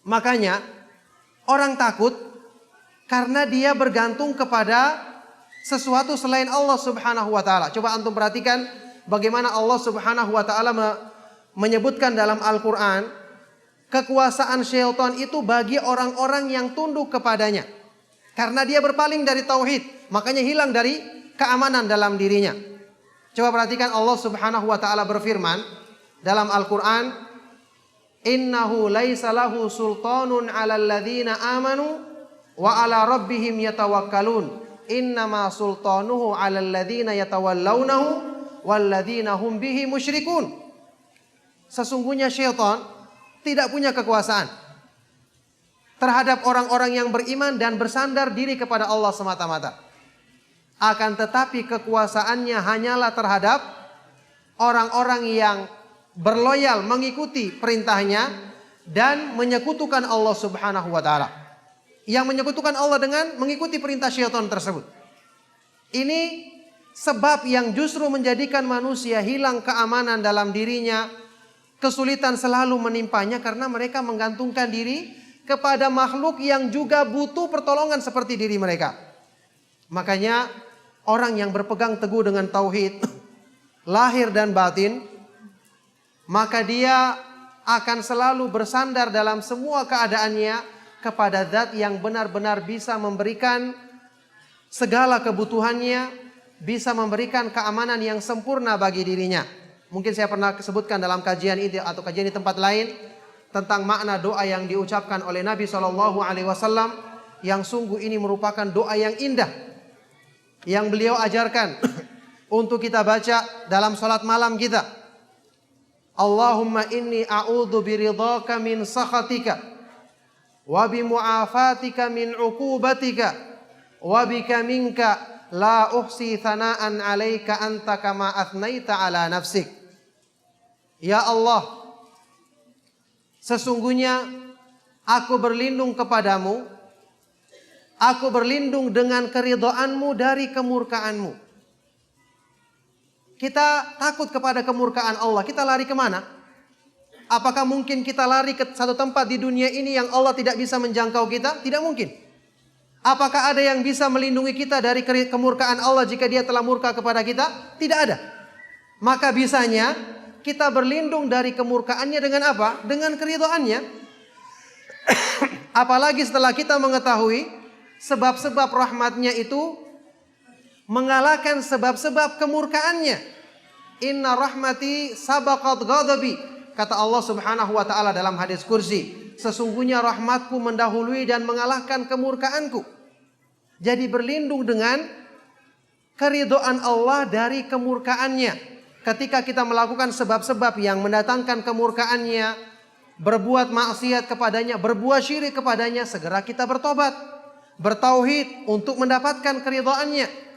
Makanya orang takut karena dia bergantung kepada sesuatu selain Allah Subhanahu wa taala. Coba antum perhatikan bagaimana Allah Subhanahu wa taala menyebutkan dalam Al-Qur'an kekuasaan syaitan itu bagi orang-orang yang tunduk kepadanya. Karena dia berpaling dari tauhid, makanya hilang dari keamanan dalam dirinya. Coba perhatikan Allah Subhanahu wa taala berfirman dalam Al-Qur'an, "Innahu laisa lahu sultanun 'alal ladzina amanu wa 'ala rabbihim yatawakkalun. Innama sultanuhu 'alal ladzina yatawallawnahu wal ladzina hum bihi musyrikun." Sesungguhnya syaitan tidak punya kekuasaan terhadap orang-orang yang beriman dan bersandar diri kepada Allah semata-mata. Akan tetapi kekuasaannya hanyalah terhadap orang-orang yang berloyal mengikuti perintahnya dan menyekutukan Allah Subhanahu wa taala. Yang menyekutukan Allah dengan mengikuti perintah syaitan tersebut. Ini sebab yang justru menjadikan manusia hilang keamanan dalam dirinya, kesulitan selalu menimpanya karena mereka menggantungkan diri kepada makhluk yang juga butuh pertolongan seperti diri mereka. Makanya orang yang berpegang teguh dengan tauhid lahir dan batin, maka dia akan selalu bersandar dalam semua keadaannya kepada zat yang benar-benar bisa memberikan segala kebutuhannya, bisa memberikan keamanan yang sempurna bagi dirinya. Mungkin saya pernah sebutkan dalam kajian ini atau kajian di tempat lain tentang makna doa yang diucapkan oleh Nabi SAW, yang sungguh ini merupakan doa yang indah yang beliau ajarkan untuk kita baca dalam salat malam kita. Allahumma inni a'udzu biridhaka min sakhatika wa bimu'afatika min 'uqubatika wa bika minka la uhsi thana'an 'alaika anta kama athnaita 'ala nafsik. Ya Allah, sesungguhnya aku berlindung kepadamu, aku berlindung dengan keridhaanmu dari kemurkaanmu. Kita takut kepada kemurkaan Allah, kita lari kemana? Apakah mungkin kita lari ke satu tempat di dunia ini yang Allah tidak bisa menjangkau kita? Tidak mungkin. Apakah ada yang bisa melindungi kita dari kemurkaan Allah jika dia telah murka kepada kita? Tidak ada. Maka bisanya kita berlindung dari kemurkaannya dengan apa? Dengan keridhaannya. Apalagi setelah kita mengetahui sebab-sebab rahmatnya itu mengalahkan sebab-sebab kemurkaannya. Inna rahmati sabaqat ghadabi, kata Allah Subhanahu wa taala dalam hadis kursi. Sesungguhnya rahmatku mendahului dan mengalahkan kemurkaanku. Jadi berlindung dengan keridhaan Allah dari kemurkaannya. Ketika kita melakukan sebab-sebab yang mendatangkan kemurkaannya, berbuat maksiat kepadanya, berbuat syirik kepadanya, segera kita bertobat, bertauhid untuk mendapatkan keridhaannya.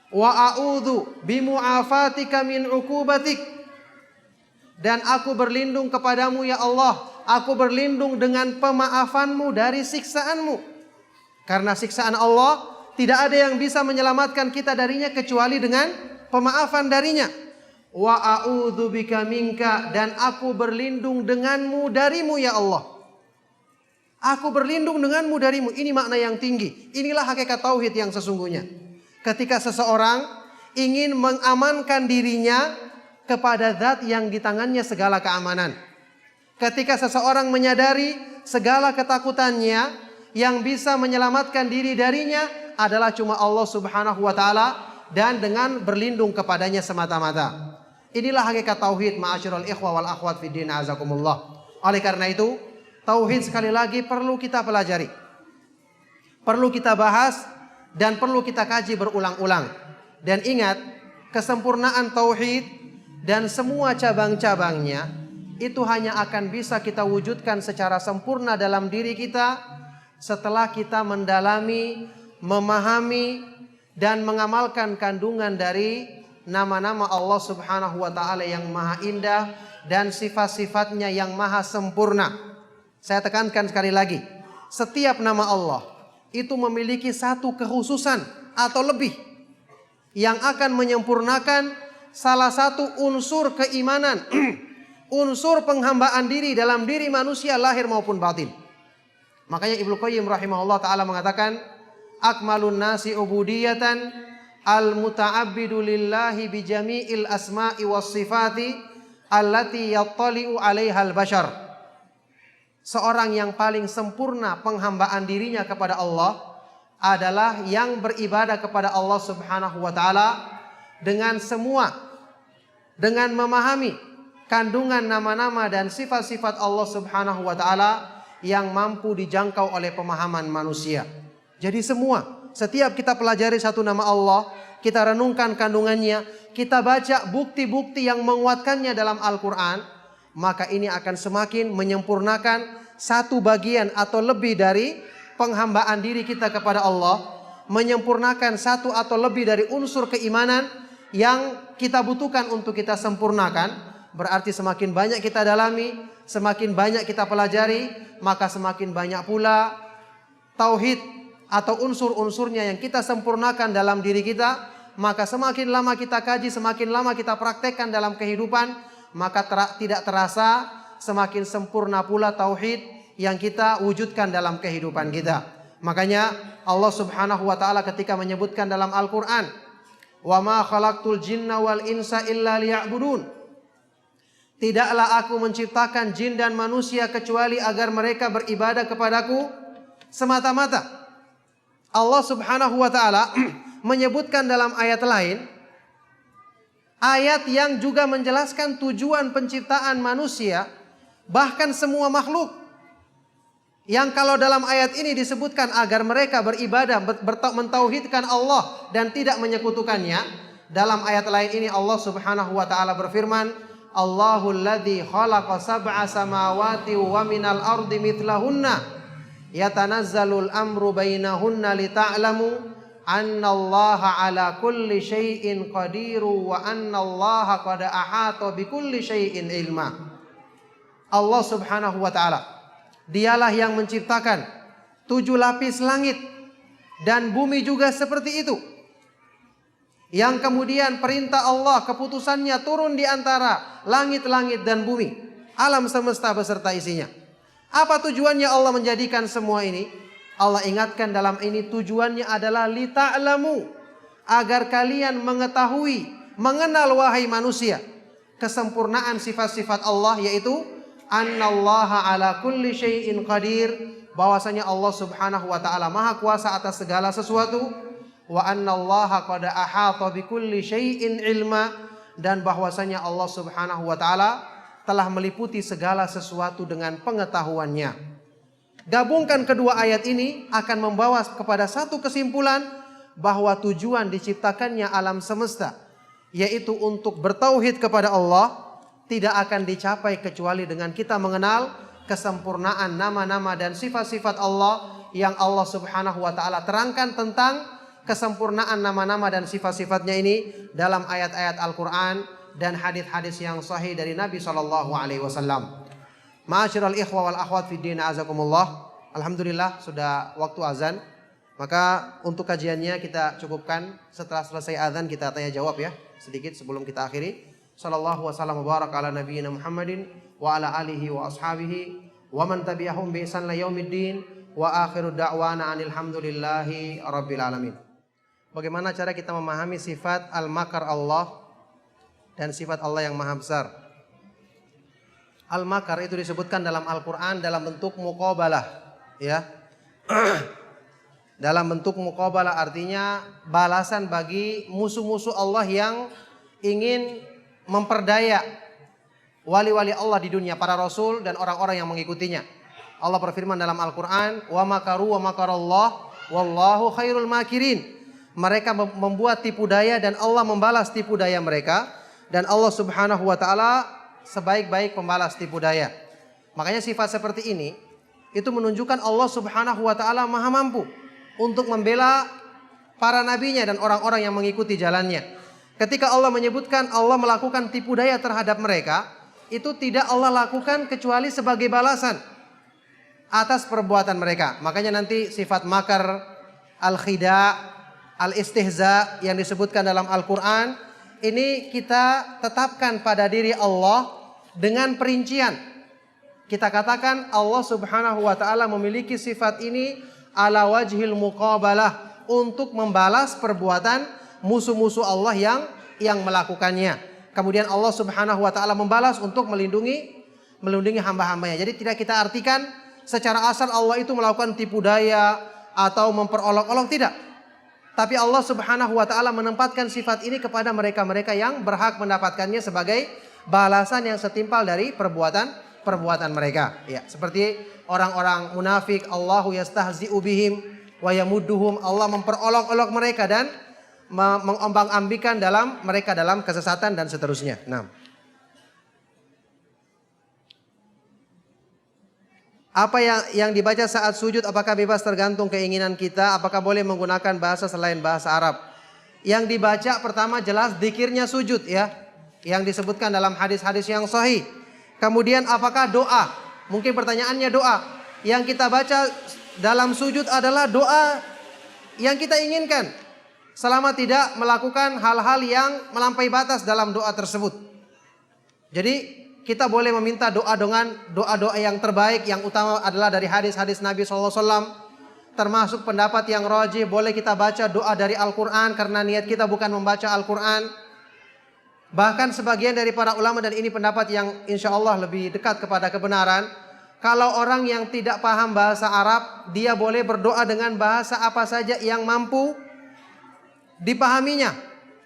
Wa a'udzu bimu'afatika min 'uqubatik, dan aku berlindung kepadamu ya Allah, aku berlindung dengan pemaafanmu dari siksaanmu. Karena siksaan Allah tidak ada yang bisa menyelamatkan kita darinya kecuali dengan pemaafan darinya. Wa a'udzu bika minka, dan aku berlindung denganmu darimu ya Allah. Aku berlindung denganmu darimu. Ini makna yang tinggi. Inilah hakikat tauhid yang sesungguhnya. Ketika seseorang ingin mengamankan dirinya kepada zat yang di tangannya segala keamanan. Ketika seseorang menyadari segala ketakutannya, yang bisa menyelamatkan diri darinya adalah cuma Allah Subhanahu wa taala, dan dengan berlindung kepadanya semata-mata. Inilah hakikat tauhid, ma'asyiral ikhwah wal akhwat fid din, azakumullah. Oleh karena itu, tauhid sekali lagi perlu kita pelajari, perlu kita bahas, dan perlu kita kaji berulang-ulang. Dan ingat, kesempurnaan tauhid dan semua cabang-cabangnya itu hanya akan bisa kita wujudkan secara sempurna dalam diri kita setelah kita mendalami, memahami, dan mengamalkan kandungan dari nama-nama Allah Subhanahu wa taala yang maha indah dan sifat-sifatnya yang maha sempurna. Saya tekankan sekali lagi, setiap nama Allah itu memiliki satu kekhususan atau lebih yang akan menyempurnakan salah satu unsur keimanan, unsur penghambaan diri dalam diri manusia lahir maupun batin. Makanya Ibnu Qayyim rahimahullah taala mengatakan, akmalun nasi ubudiyatan al-muta'abbidu lillahi bi jami'il asma'i was sifati allati yattali'u 'alaiha al-bashar. Seorang yang paling sempurna penghambaan dirinya kepada Allah adalah yang beribadah kepada Allah Subhanahu wa taala dengan memahami kandungan nama-nama dan sifat-sifat Allah Subhanahu wa taala yang mampu dijangkau oleh pemahaman manusia. Jadi setiap kita pelajari satu nama Allah, kita renungkan kandungannya, kita baca bukti-bukti yang menguatkannya dalam Al-Quran, maka ini akan semakin menyempurnakan satu bagian atau lebih dari penghambaan diri kita kepada Allah, menyempurnakan satu atau lebih dari unsur keimanan yang kita butuhkan untuk kita sempurnakan. Berarti semakin banyak kita dalami, semakin banyak kita pelajari, maka semakin banyak pula tauhid atau unsur-unsurnya yang kita sempurnakan dalam diri kita. Maka semakin lama kita kaji, semakin lama kita praktekkan dalam kehidupan, maka tidak terasa semakin sempurna pula tauhid yang kita wujudkan dalam kehidupan kita. Makanya Allah Subhanahu wa taala ketika menyebutkan dalam Al-Qur'an, "Wa ma khalaqtul jinna wal insa illa liya'budun." Tidaklah aku menciptakan jin dan manusia kecuali agar mereka beribadah kepadaku semata-mata. Allah Subhanahu wa taala menyebutkan dalam ayat lain, ayat yang juga menjelaskan tujuan penciptaan manusia, bahkan semua makhluk. Yang kalau dalam ayat ini disebutkan agar mereka beribadah, mentauhidkan Allah dan tidak menyekutukannya. Dalam ayat lain ini Allah Subhanahu wa taala berfirman, Allahul ladzi khalaqa sab'a samawati wa minal ardi mithlahunna yatanazzalul amru bainahunna lita'lamu annallaha ala kulli syai'in qadiru wa annallaha qad ahata bikulli syai'in ilma. Allah Subhanahu wa taala, dialah yang menciptakan 7 lapis langit dan bumi juga seperti itu. Yang kemudian perintah Allah, keputusannya turun di antara langit-langit dan bumi, alam semesta beserta isinya. Apa tujuannya Allah menjadikan semua ini? Allah ingatkan dalam ini tujuannya adalah lita'lamu, agar kalian mengetahui, mengenal wahai manusia, kesempurnaan sifat-sifat Allah, yaitu annallaha ala kulli syai'in qadir, bahwasanya Allah Subhanahu wa taala maha kuasa atas segala sesuatu, wa annallaha qad ahata bikulli syai'in ilma, dan bahwasanya Allah Subhanahu wa taala telah meliputi segala sesuatu dengan pengetahuannya. Gabungkan kedua ayat ini akan membawa kepada satu kesimpulan bahwa tujuan diciptakannya alam semesta, yaitu untuk bertauhid kepada Allah, tidak akan dicapai kecuali dengan kita mengenal kesempurnaan nama-nama dan sifat-sifat Allah yang Allah Subhanahu wa taala terangkan tentang kesempurnaan nama-nama dan sifat-sifatnya ini dalam ayat-ayat Al-Quran dan hadis-hadis yang sahih dari Nabi SAW. Ma'asyiral ikhwa wal akhwat fid din, azakumullah. Alhamdulillah sudah waktu azan. Maka untuk kajiannya kita cukupkan. Setelah selesai azan kita tanya jawab ya, sedikit sebelum kita akhiri. Sallallahu wasallam wa barak ala nabiyyina Muhammadin wa ala alihi wa ashabihi wa man tabi'ahum bi ihsan ila yaumiddin wa akhiru da'wana anil hamdulillahi rabbil alamin. Bagaimana cara kita memahami sifat al-makar Allah dan sifat Allah yang maha besar? Al-makar itu disebutkan dalam Al-Quran dalam bentuk muqabalah, ya. Dalam bentuk muqabalah artinya balasan bagi musuh-musuh Allah yang ingin memperdaya wali-wali Allah di dunia, para rasul dan orang-orang yang mengikutinya. Allah berfirman dalam Al-Quran, wa makaru wa makarallah wallahu khairul makirin. Mereka membuat tipu daya dan Allah membalas tipu daya mereka, dan Allah Subhanahu wa taala sebaik-baik pembalas tipu daya. Makanya sifat seperti ini itu menunjukkan Allah Subhanahu wa taala maha mampu untuk membela para nabinya dan orang-orang yang mengikuti jalannya. Ketika Allah menyebutkan Allah melakukan tipu daya terhadap mereka, itu tidak Allah lakukan kecuali sebagai balasan. atas perbuatan mereka. Makanya nanti sifat makar, al-khida, al-istihza yang disebutkan dalam Al-Quran, ini kita tetapkan pada diri Allah dengan perincian. Kita katakan Allah subhanahu wa ta'ala memiliki sifat ini ala wajhil muqabalah, untuk membalas perbuatan musuh-musuh Allah yang melakukannya. Kemudian Allah subhanahu wa ta'ala membalas untuk melindungi hamba-hambanya. Jadi tidak kita artikan secara asal Allah itu melakukan tipu daya atau memperolok-olok, tidak. Tapi Allah subhanahu wa ta'ala menempatkan sifat ini kepada mereka-mereka yang berhak mendapatkannya sebagai balasan yang setimpal dari perbuatan mereka. Ya, seperti orang-orang munafik, Allahu yastahzi'u bihim wa yamudduhum, Allah memperolok-olok mereka dan mengombang-ambingkan mereka dalam kesesatan dan seterusnya. Nah, apa yang dibaca saat sujud apakah bebas tergantung keinginan kita? Apakah boleh menggunakan bahasa selain bahasa Arab? Yang dibaca pertama jelas zikirnya sujud ya, yang disebutkan dalam hadis-hadis yang sahih. Kemudian apakah doa? Mungkin pertanyaannya doa. Yang kita baca dalam sujud adalah doa yang kita inginkan, selama tidak melakukan hal-hal yang melampaui batas dalam doa tersebut. Jadi kita boleh meminta doa dengan doa-doa yang terbaik, yang utama adalah dari hadis-hadis Nabi SAW. Termasuk pendapat yang rajih, boleh kita baca doa dari Al-Quran karena niat kita bukan membaca Al-Quran. Bahkan sebagian dari para ulama, dan ini pendapat yang insya Allah lebih dekat kepada kebenaran, kalau orang yang tidak paham bahasa Arab, dia boleh berdoa dengan bahasa apa saja yang mampu dipahaminya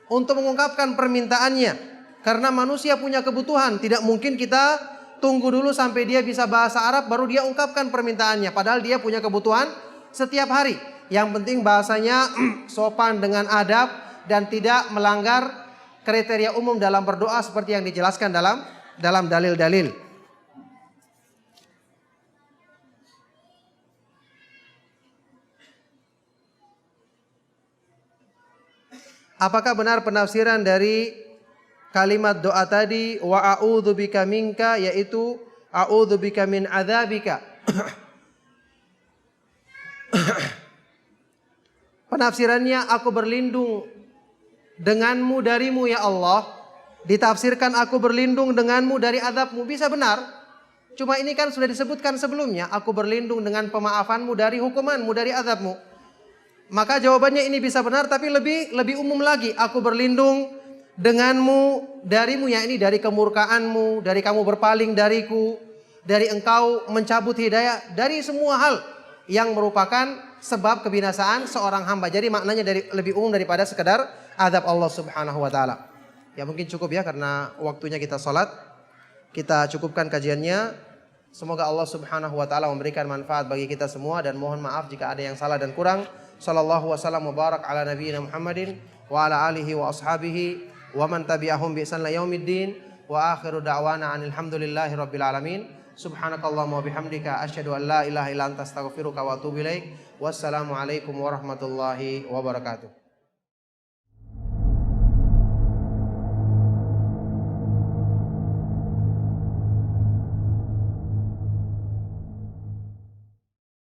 untuk mengungkapkan permintaannya. Karena manusia punya kebutuhan, tidak mungkin kita tunggu dulu sampai dia bisa bahasa Arab baru dia ungkapkan permintaannya. Padahal dia punya kebutuhan setiap hari. Yang penting bahasanya sopan dengan adab dan tidak melanggar kriteria umum dalam berdoa seperti yang dijelaskan dalam dalil-dalil. Apakah benar penafsiran dari kalimat doa tadi wa a'udzubika minka, yaitu a'udzubika min adzabika? Penafsirannya aku berlindung denganmu darimu ya Allah. Ditafsirkan aku berlindung denganmu dari azabmu, bisa benar. Cuma ini kan sudah disebutkan sebelumnya, aku berlindung dengan pemaafanmu dari hukumanmu, dari azabmu. Maka jawabannya ini bisa benar, tapi lebih umum lagi, aku berlindung denganmu darimu, ya ini dari kemurkaanmu, dari kamu berpaling dariku, dari engkau mencabut hidayah, dari semua hal yang merupakan sebab kebinasaan seorang hamba. Jadi maknanya lebih umum daripada sekedar azab Allah subhanahu wa ta'ala. Ya mungkin cukup ya, karena waktunya kita sholat. Kita cukupkan kajiannya. Semoga Allah subhanahu wa ta'ala memberikan manfaat bagi kita semua, dan mohon maaf jika ada yang salah dan kurang. Sallallahu wasallam wa barak ala nabiyyina Muhammadin wa ala alihi wa ashabihi wa man tabi'ahum bi ihsan ila yaumiddin, wa akhiru da'wana alhamdulillahi rabbil alamin. Subhanakallahumma wa bihamdika asyhadu an la ilaha illa anta astaghfiruka wa atubu ilaik. Wassalamu alaikum warahmatullahi wabarakatuh.